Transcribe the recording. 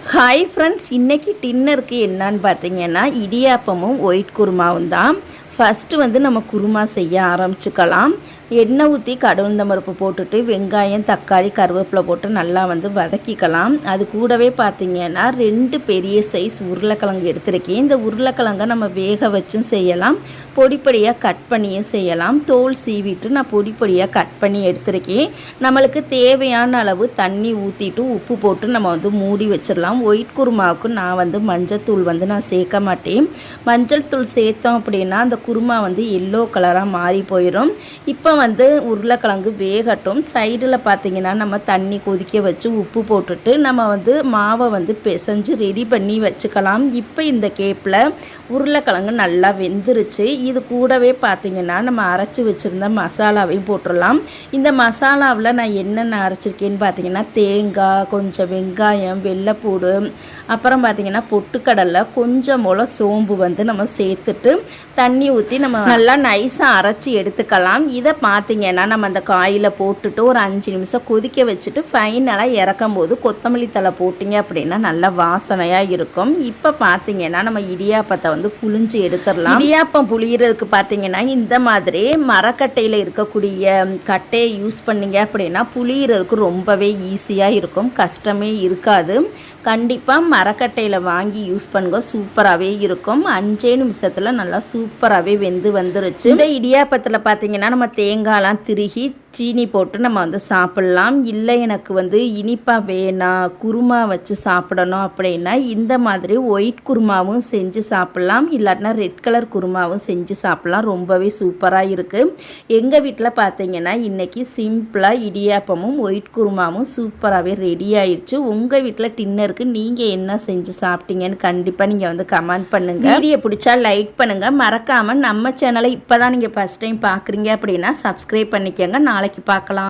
Hi friends, இன்றைக்கி டின்னருக்கு என்னன்னு பார்த்தீங்கன்னா இடியாப்பமும் ஒயிட் குருமாவும் தான். ஃபஸ்ட்டு நம்ம குருமா செய்ய ஆரம்பிச்சுக்கலாம். எண்ணெய் ஊற்றி கடுகு பருப்பு போட்டுட்டு வெங்காயம் தக்காளி கருவேப்பிலை போட்டு நல்லா வதக்கிக்கலாம். அது கூடவே பார்த்திங்கன்னா 2 பெரிய சைஸ் உருளைக்கிழங்கு எடுத்துருக்கேன். இந்த உருளைக்கிழங்கை நம்ம வேக வச்சும் செய்யலாம், பொடிப்பொடியாக கட் பண்ணியும் செய்யலாம். தோல் சீவிட்டு நான் பொடிப்பொடியாக கட் பண்ணி எடுத்துருக்கேன். நம்மளுக்கு தேவையான அளவு தண்ணி ஊற்றிட்டு உப்பு போட்டு நம்ம மூடி வச்சிடலாம். ஒயிட் குருமாவுக்கு நான் மஞ்சள் நான் சேர்க்க மாட்டேன். மஞ்சள் தூள் சேர்த்தோம் அப்படின்னா அந்த குருமா எல்லோ கலராக மாறி போயிடும். இப்போ உருளைக்கிழங்கு வேகட்டும். சைடில் பார்த்திங்கன்னா நம்ம தண்ணி கொதிக்க வச்சு உப்பு போட்டுட்டு நம்ம மாவை பிசைஞ்சு ரெடி பண்ணி வச்சுக்கலாம். இப்போ இந்த கேப்பில் உருளைக்கிழங்கு நல்லா வெந்துருச்சு. இது கூடவே பார்த்திங்கன்னா நம்ம அரைச்சி வச்சுருந்த மசாலாவையும் போட்டுடலாம். இந்த மசாலாவில் நான் என்னென்ன அரைச்சிருக்கேன்னு பார்த்திங்கன்னா தேங்காய், கொஞ்சம் வெங்காயம், வெள்ளைப்பூடு, அப்புறம் பார்த்திங்கன்னா பொட்டுக்கடலை, கொஞ்சம் போல் சோம்பு நம்ம சேர்த்துட்டு தண்ணி ஊற்றி நம்ம நல்லா நைஸாக அரைச்சி எடுத்துக்கலாம். இதை பார்த்திங்கன்னா நம்ம அந்த காயில் போட்டுட்டு ஒரு 5 நிமிஷம் கொதிக்க வச்சுட்டு ஃபைனலாக இறக்கும் போது கொத்தமல்லி தழை போட்டிங்க அப்படின்னா நல்லா வாசனையாக இருக்கும். இப்போ பார்த்திங்கன்னா நம்ம இடியாப்பத்தை புழிஞ்சு எடுத்துடலாம். இடியாப்பம் புளியறதுக்கு பார்த்திங்கன்னா இந்த மாதிரி மரக்கட்டையில் இருக்கக்கூடிய கட்டையை யூஸ் பண்ணிங்க அப்படின்னா புளியறதுக்கு ரொம்பவே ஈஸியாக இருக்கும், கஷ்டமே இருக்காது. கண்டிப்பாக மரக்கட்டையில் வாங்கி யூஸ் பண்ணுங்க, சூப்பராகவே இருக்கும். 5 நிமிஷத்தில் நல்லா சூப்பராகவே வெந்து வந்துருச்சு. இந்த இடியாப்பத்தில் பார்த்திங்கன்னா நம்ம தேங்காய்லாம் திருகி சீனி போட்டு நம்ம சாப்பிட்லாம். இல்லை எனக்கு இனிப்பாக வேணாம், குருமா வச்சு சாப்பிடணும் அப்படின்னா இந்த மாதிரி ஒயிட் குருமாவும் செஞ்சு சாப்பிட்லாம், இல்லாட்டினா ரெட் கலர் குருமாவும் செஞ்சு சாப்பிட்லாம். ரொம்பவே சூப்பராக இருக்குது. எங்கள் வீட்டில் பார்த்திங்கன்னா இன்றைக்கி சிம்பிளாக இடியாப்பமும் ஒயிட் குருமாவும் சூப்பராகவே ரெடி ஆயிடுச்சு. உங்கள் வீட்டில் டின்னருக்கு நீங்கள் என்ன செஞ்சு சாப்பிட்டீங்கன்னு கண்டிப்பாக நீங்கள் கமெண்ட் பண்ணுங்கள். வீடியோ பிடிச்சா லைக் பண்ணுங்கள். மறக்காமல் நம்ம சேனலை இப்போ தான் நீங்கள் ஃபஸ்ட் டைம் பார்க்குறீங்க அப்படின்னா சப்ஸ்கிரைப் பண்ணிக்கோங்க. நாளைக்கு பார்க்கலாம்.